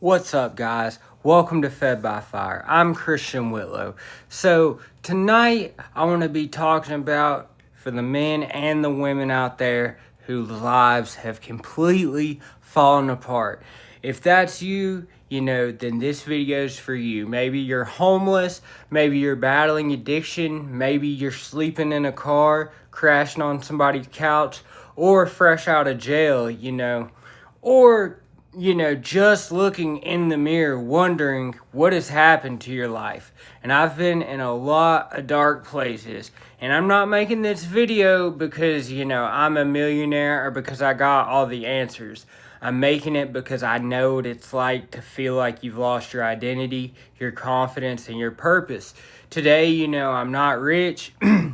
What's up, guys? Welcome to Fed by Fire. I'm Christian Whitlow. So, tonight I want to be talking about for the men and the women out there whose lives have completely fallen apart. If that's you, then this video is for you. Maybe you're homeless, maybe you're battling addiction, maybe you're sleeping in a car, crashing on somebody's couch, or fresh out of jail, or just looking in the mirror, wondering what has happened to your life. And I've been in a lot of dark places. And I'm not making this video because, I'm a millionaire or because I got all the answers. I'm making it because I know what it's like to feel like you've lost your identity, your confidence, and your purpose. Today, I'm not rich,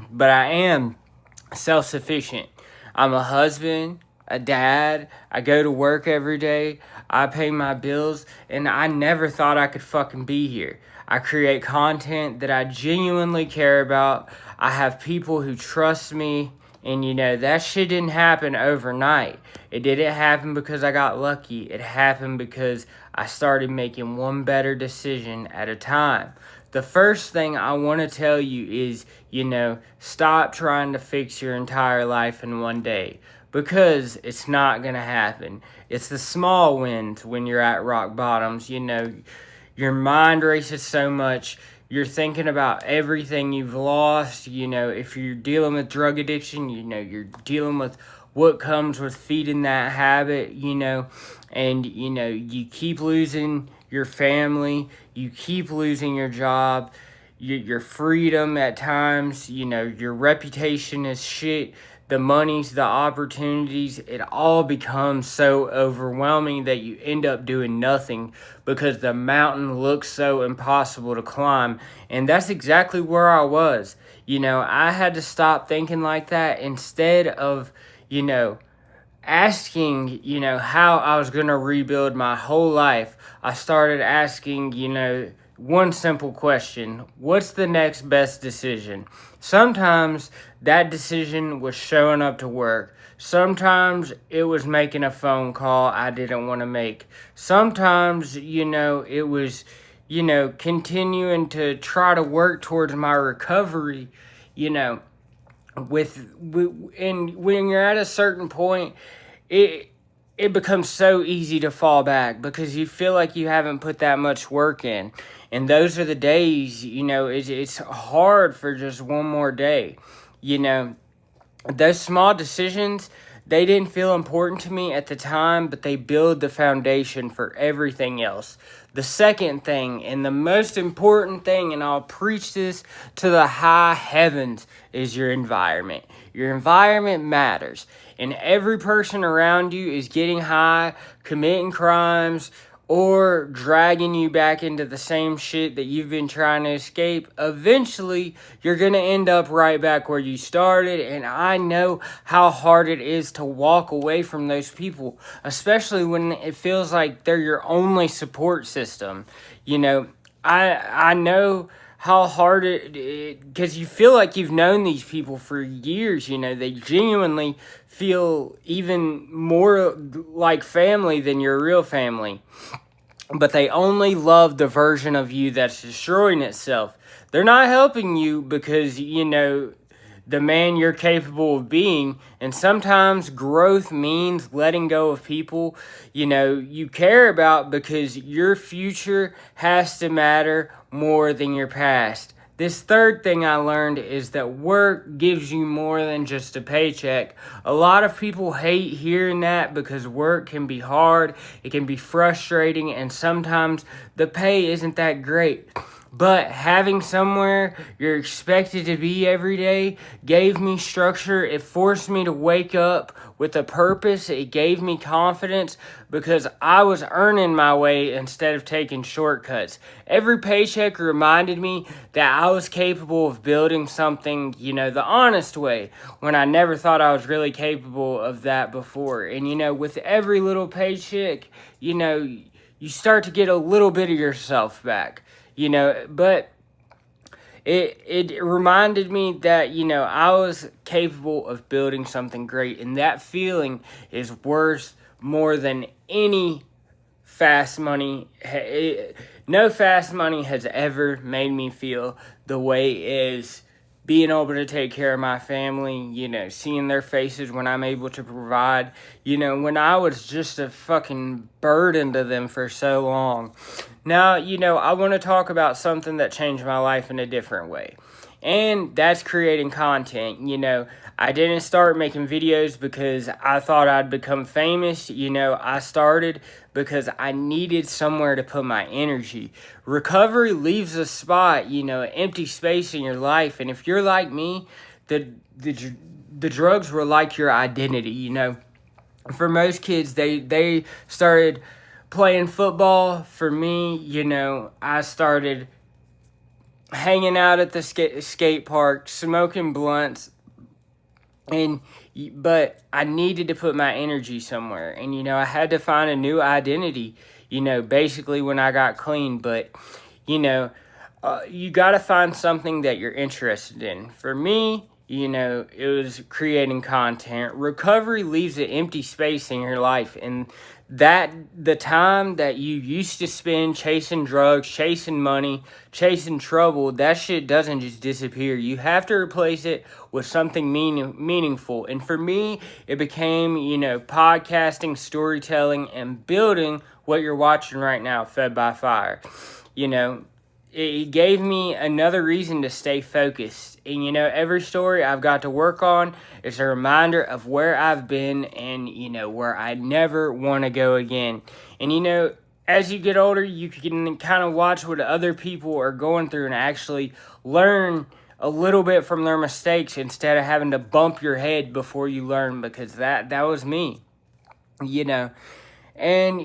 but I am self-sufficient. I'm a husband, a dad. I go to work every day. I pay my bills, and I never thought I could fucking be here. I create content that I genuinely care about. I have people who trust me, and that shit didn't happen overnight. It didn't happen because I got lucky. It happened because I started making one better decision at a time. The first thing I want to tell you is, stop trying to fix your entire life in one day. Because it's not going to happen. It's the small wins when you're at rock bottoms. Your mind races so much. You're thinking about everything you've lost. If you're dealing with drug addiction, you're dealing with what comes with feeding that habit, and, you keep losing your family. You keep losing your job, your freedom at times. Your reputation is shit. The monies, the opportunities, it all becomes so overwhelming that you end up doing nothing because the mountain looks so impossible to climb. And that's exactly where I was. I had to stop thinking like that instead of, asking, how I was going to rebuild my whole life. I started asking, one simple question: what's the next best decision? Sometimes that decision was showing up to work. Sometimes it was making a phone call I didn't want to make. Sometimes, it was, continuing to try to work towards my recovery, and when you're at a certain point, it becomes so easy to fall back because you feel like you haven't put that much work in. And those are the days, it's hard for just one more day. Those small decisions, they didn't feel important to me at the time, but they build the foundation for everything else. The second thing, and the most important thing, and I'll preach this to the high heavens, is your environment. Your environment matters. And every person around you is getting high, committing crimes, or dragging you back into the same shit that you've been trying to escape. Eventually, you're going to end up right back where you started. And I know how hard it is to walk away from those people, especially when it feels like they're your only support system. I know how hard because you feel like you've known these people for years. They genuinely feel even more like family than your real family. But they only love the version of you that's destroying itself. They're not helping you because, the man you're capable of being. And sometimes growth means letting go of people, you care about because your future has to matter more than your past. This third thing I learned is that work gives you more than just a paycheck. A lot of people hate hearing that because work can be hard, it can be frustrating, and sometimes the pay isn't that great. But having somewhere you're expected to be every day gave me structure. It forced me to wake up with a purpose. It gave me confidence because I was earning my way instead of taking shortcuts. Every paycheck reminded me that I was capable of building something, the honest way, when I never thought I was really capable of that before. And, with every little paycheck, you start to get a little bit of yourself back. But it reminded me that, I was capable of building something great. And that feeling is worth more than any fast money, no fast money has ever made me feel the way is being able to take care of my family, seeing their faces when I'm able to provide, when I was just a fucking burden to them for so long. Now, I want to talk about something that changed my life in a different way. And that's creating content. I didn't start making videos because I thought I'd become famous. I started because I needed somewhere to put my energy. Recovery leaves a spot, an empty space in your life. And if you're like me, the drugs were like your identity. For most kids, they started playing football. For me, I started hanging out at the skate park, smoking blunts, but I needed to put my energy somewhere, and I had to find a new identity, basically when I got clean. But you got to find something that you're interested in. For me, it was creating content. Recovery leaves an empty space in your life, and that the time that you used to spend chasing drugs, chasing money, chasing trouble, that shit doesn't just disappear. You have to replace it with something meaningful. And for me, it became, podcasting, storytelling, and building what you're watching right now, Fed by Fire. It gave me another reason to stay focused. And, every story I've got to work on is a reminder of where I've been and, where I never want to go again. And, as you get older, you can kind of watch what other people are going through and actually learn a little bit from their mistakes instead of having to bump your head before you learn, because that was me, And,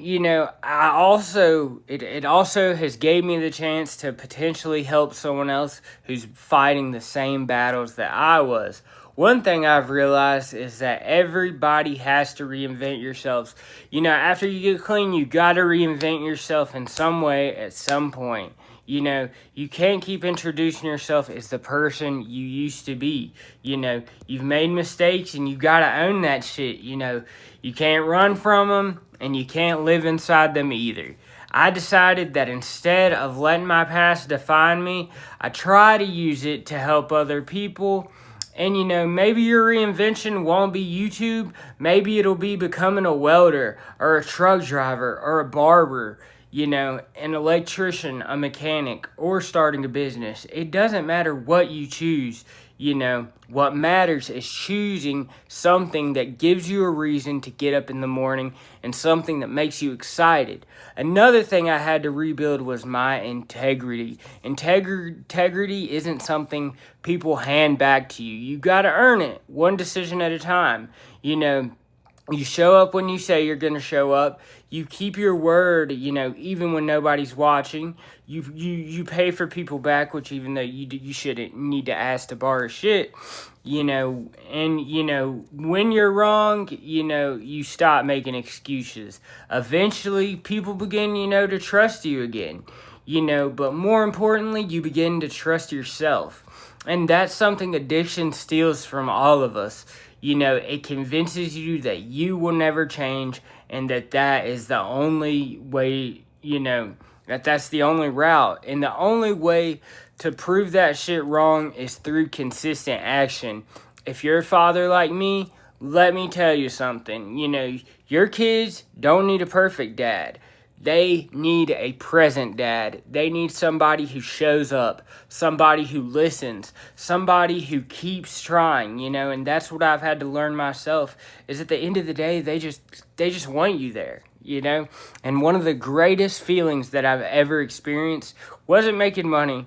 I also, it also has gave me the chance to potentially help someone else who's fighting the same battles that I was. One thing I've realized is that everybody has to reinvent yourselves. After you get clean, you got to reinvent yourself in some way at some point. You can't keep introducing yourself as the person you used to be. You've made mistakes and you got to own that shit. You can't run from them and you can't live inside them either. I decided that instead of letting my past define me, I try to use it to help other people. And, maybe your reinvention won't be YouTube. Maybe it'll be becoming a welder or a truck driver or a barber, an electrician, a mechanic, or starting a business. It doesn't matter what you choose. What matters is choosing something that gives you a reason to get up in the morning and something that makes you excited. Another thing I had to rebuild was my integrity. Integrity isn't something people hand back to you. You got to earn it, one decision at a time. You show up when you say you're going to show up. You keep your word, even when nobody's watching. You pay for people back, which even though you shouldn't need to ask to borrow shit, and, when you're wrong, you stop making excuses. Eventually, people begin, to trust you again, but more importantly, you begin to trust yourself. And that's something addiction steals from all of us. It convinces you that you will never change and that is the only way, that's the only route. And the only way to prove that shit wrong is through consistent action. If you're a father like me, let me tell you something. Your kids don't need a perfect dad. They need a present dad. They need somebody who shows up, somebody who listens, somebody who keeps trying, and that's what I've had to learn myself, is at the end of the day, they just want you there, and one of the greatest feelings that I've ever experienced wasn't making money.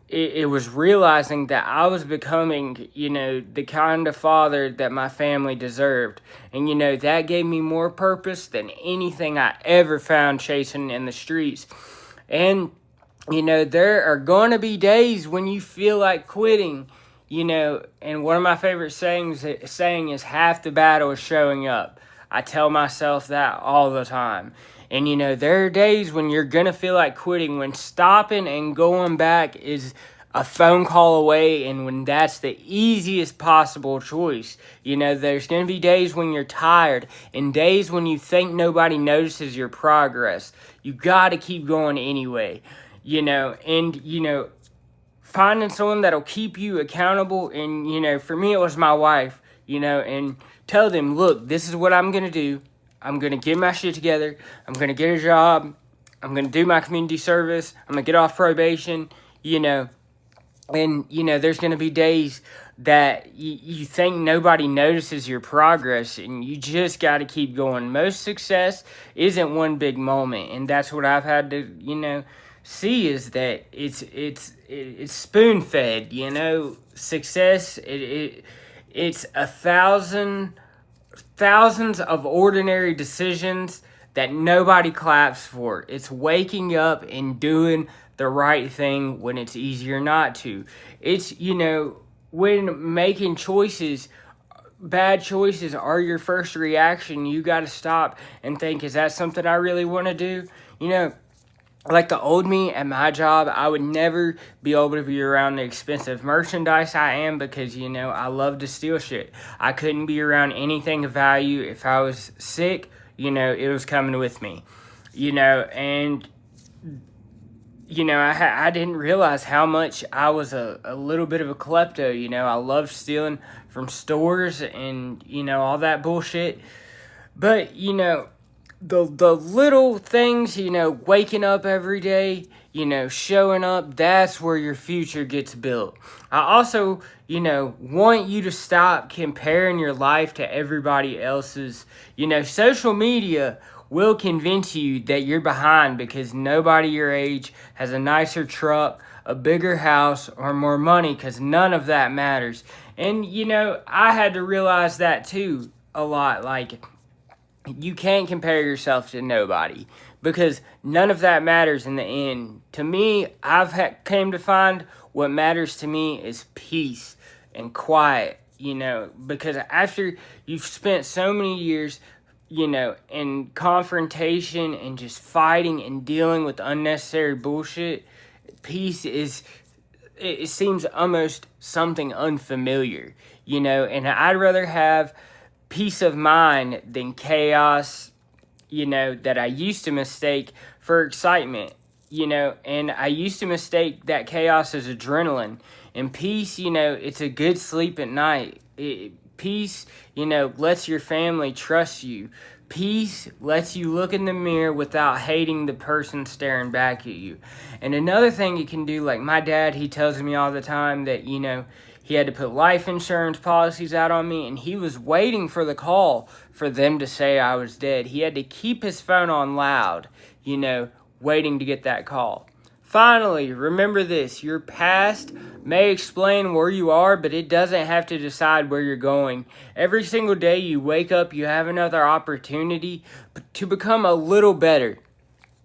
It was realizing that I was becoming, the kind of father that my family deserved. And, that gave me more purpose than anything I ever found chasing in the streets. And, there are going to be days when you feel like quitting, and one of my favorite saying is half the battle is showing up. I tell myself that all the time. And, there are days when you're going to feel like quitting, when stopping and going back is a phone call away, and when that's the easiest possible choice. There's going to be days when you're tired and days when you think nobody notices your progress. You got to keep going anyway. And finding someone that'll keep you accountable, and for me it was my wife, and tell them, look, this is what I'm going to do. I'm going to get my shit together. I'm going to get a job. I'm going to do my community service. I'm going to get off probation, and, there's going to be days that you think nobody notices your progress, and you just got to keep going. Most success isn't one big moment, and that's what I've had to, see, is that it's spoon-fed, Success, it's thousands of ordinary decisions that nobody claps for. It's waking up and doing the right thing when it's easier not to. It's, when making choices, bad choices are your first reaction, you got to stop and think, is that something I really want to do? Like the old me at my job, I would never be able to be around the expensive merchandise I am because, I love to steal shit. I couldn't be around anything of value. If I was sick, it was coming with me, and, I didn't realize how much I was a little bit of a klepto. I loved stealing from stores and, all that bullshit. But, the little things, waking up every day, showing up, that's where your future gets built. I also, want you to stop comparing your life to everybody else's. Social media will convince you that you're behind because nobody your age has a nicer truck, a bigger house, or more money, because none of that matters. And, I had to realize that too a lot. Like, you can't compare yourself to nobody because none of that matters in the end. To me, I've came to find what matters to me is peace and quiet, because after you've spent so many years, in confrontation and just fighting and dealing with unnecessary bullshit, peace it seems almost something unfamiliar, and I'd rather have peace of mind than chaos, that I used to mistake for excitement, and I used to mistake that chaos as adrenaline. And peace, it's a good sleep at night. Peace, lets your family trust you. Peace lets you look in the mirror without hating the person staring back at you. And another thing you can do, like my dad, he tells me all the time that, he had to put life insurance policies out on me, and he was waiting for the call for them to say I was dead. He had to keep his phone on loud, waiting to get that call. Finally, remember this: your past may explain where you are, but it doesn't have to decide where you're going. Every single day you wake up, you have another opportunity to become a little better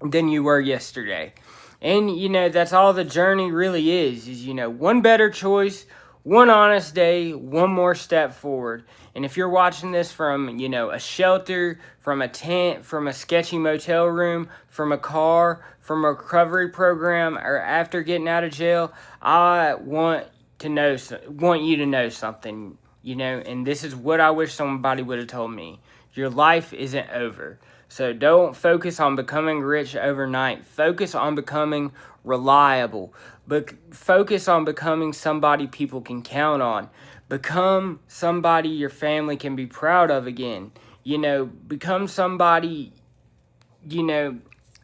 than you were yesterday. And, that's all the journey really is, one better choice, one honest day, one more step forward. And if you're watching this from, a shelter, from a tent, from a sketchy motel room, from a car, from a recovery program, or after getting out of jail, I want you to know something, and this is what I wish somebody would have told me. Your life isn't over. So don't focus on becoming rich overnight. Focus on becoming reliable. But focus on becoming somebody people can count on. Become somebody your family can be proud of again. Become somebody,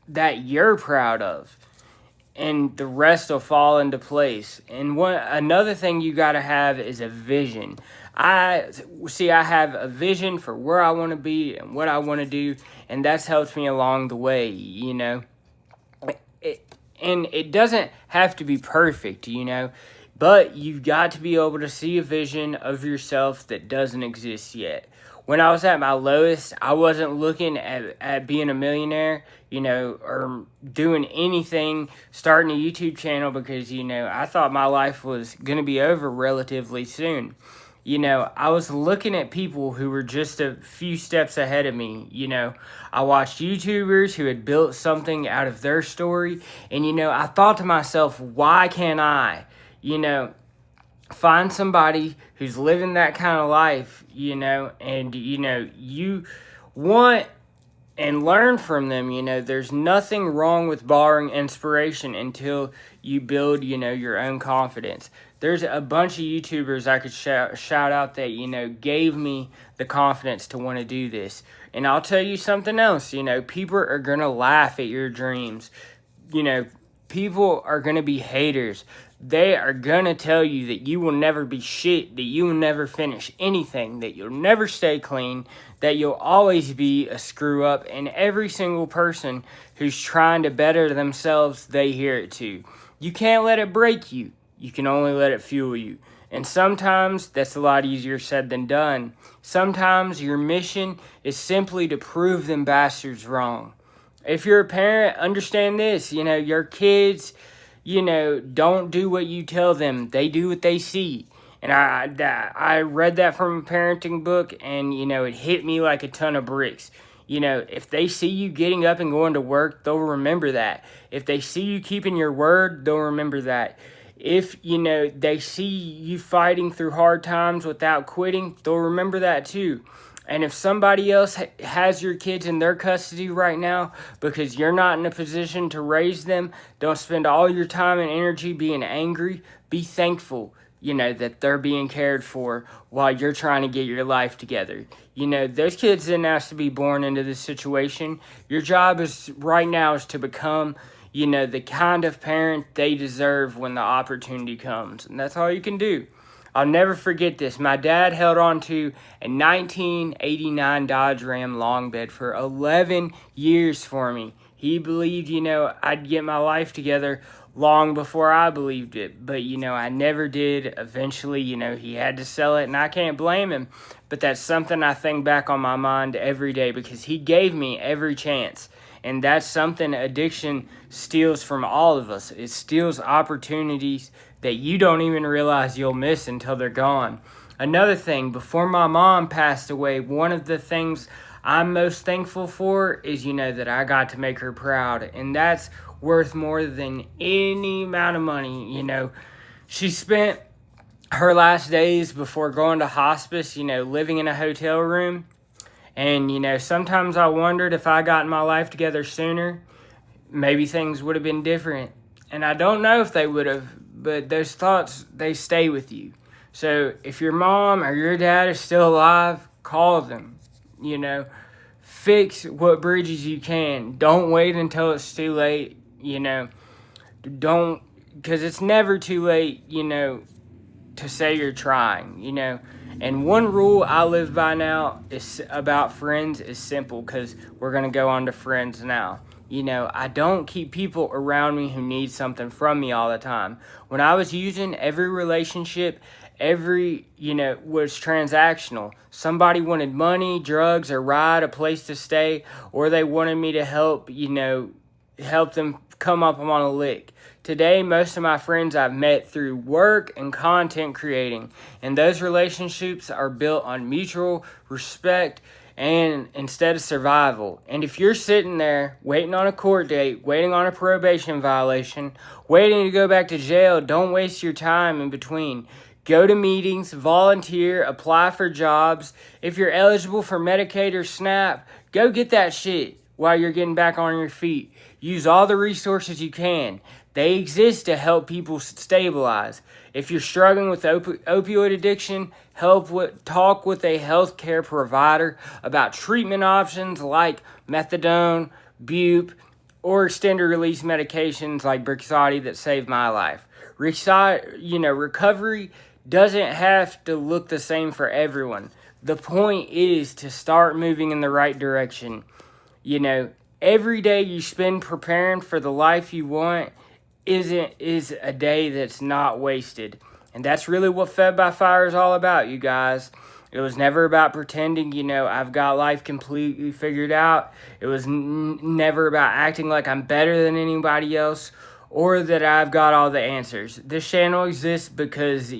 that you're proud of. And the rest will fall into place. And another thing you got to have is a vision. I have a vision for where I want to be and what I want to do, and that's helped me along the way, and it doesn't have to be perfect, but you've got to be able to see a vision of yourself that doesn't exist yet. When I was at my lowest, I wasn't looking at being a millionaire, or doing anything, starting a YouTube channel, because, I thought my life was going to be over relatively soon. I was looking at people who were just a few steps ahead of me. I watched YouTubers who had built something out of their story, and, I thought to myself, why can't I? you know, find somebody who's living that kind of life, and, you want and learn from them. There's nothing wrong with borrowing inspiration until you build, your own confidence. There's a bunch of YouTubers I could shout out that, gave me the confidence to want to do this. And I'll tell you something else, people are going to laugh at your dreams. People are going to be haters. They are going to tell you that you will never be shit, that you will never finish anything, that you'll never stay clean, that you'll always be a screw up. And every single person who's trying to better themselves, they hear it too. You can't let it break you. You can only let it fuel you. And sometimes that's a lot easier said than done. Sometimes your mission is simply to prove them bastards wrong. If you're a parent, understand this, your kids, don't do what you tell them. They do what they see. And I read that from a parenting book, and, it hit me like a ton of bricks. If they see you getting up and going to work, they'll remember that. If they see you keeping your word, they'll remember that. If, they see you fighting through hard times without quitting, they'll remember that too. And if somebody else has your kids in their custody right now because you're not in a position to raise them, don't spend all your time and energy being angry. Be thankful, that they're being cared for while you're trying to get your life together. Those kids didn't ask to be born into this situation. Your job right now is to become, the kind of parent they deserve when the opportunity comes. And that's all you can do. I'll never forget this. My dad held on to a 1989 Dodge Ram long bed for 11 years for me. He believed, I'd get my life together long before I believed it. But, I never did. Eventually, he had to sell it, and I can't blame him. But that's something I think back on my mind every day because he gave me every chance. And that's something addiction steals from all of us. It steals opportunities that you don't even realize you'll miss until they're gone. Another thing, before my mom passed away, one of the things I'm most thankful for is, that I got to make her proud. And that's worth more than any amount of money. She spent her last days before going to hospice, living in a hotel room. And, sometimes I wondered if I got my life together sooner, maybe things would have been different. And I don't know if they would have, but those thoughts, they stay with you. So if your mom or your dad is still alive, call them, fix what bridges you can. Don't wait until it's too late, because it's never too late, to say you're trying, And one rule I live by now is about friends is simple, because we're going to go on to friends now. I don't keep people around me who need something from me all the time. When I was using, every relationship, was transactional. Somebody wanted money, drugs, a ride, a place to stay, or they wanted me to help them come up on a lick. Today, most of my friends I've met through work and content creating, and those relationships are built on mutual respect and instead of survival. And if you're sitting there waiting on a court date, waiting on a probation violation, waiting to go back to jail, don't waste your time in between. Go to meetings, volunteer, apply for jobs. If you're eligible for Medicaid or SNAP, go get that shit while you're getting back on your feet. Use all the resources you can. They exist to help people stabilize. If you're struggling with opioid addiction, talk with a healthcare provider about treatment options like methadone, bupe, or extended release medications like Brixadi that saved my life. Recovery doesn't have to look the same for everyone. The point is to start moving in the right direction. Every day you spend preparing for the life you want is a day that's not wasted. And that's really what Fed by Fire is all about, you guys. It was never about pretending, I've got life completely figured out. It was never about acting like I'm better than anybody else or that I've got all the answers. This channel exists because,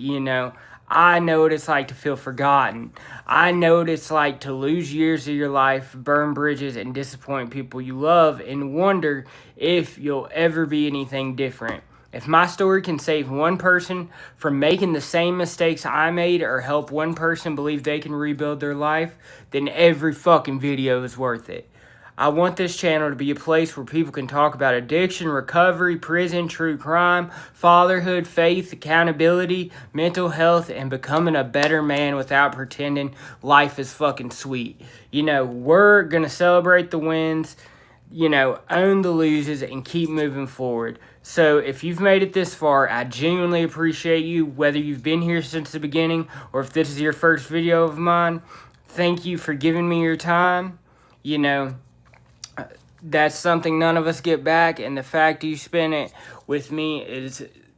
I know what it's like to feel forgotten. I know what it's like to lose years of your life, burn bridges, and disappoint people you love, and wonder if you'll ever be anything different. If my story can save one person from making the same mistakes I made or help one person believe they can rebuild their life, then every fucking video is worth it. I want this channel to be a place where people can talk about addiction, recovery, prison, true crime, fatherhood, faith, accountability, mental health, and becoming a better man without pretending life is fucking sweet. You know, we're going to celebrate the wins, you know, own the loses, and keep moving forward. So if you've made it this far, I genuinely appreciate you, whether you've been here since the beginning or if this is your first video of mine. Thank you for giving me your time. You know, that's something none of us get back, and the fact you spent it with me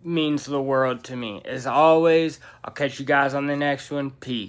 means the world to me. As always, I'll catch you guys on the next one. Peace.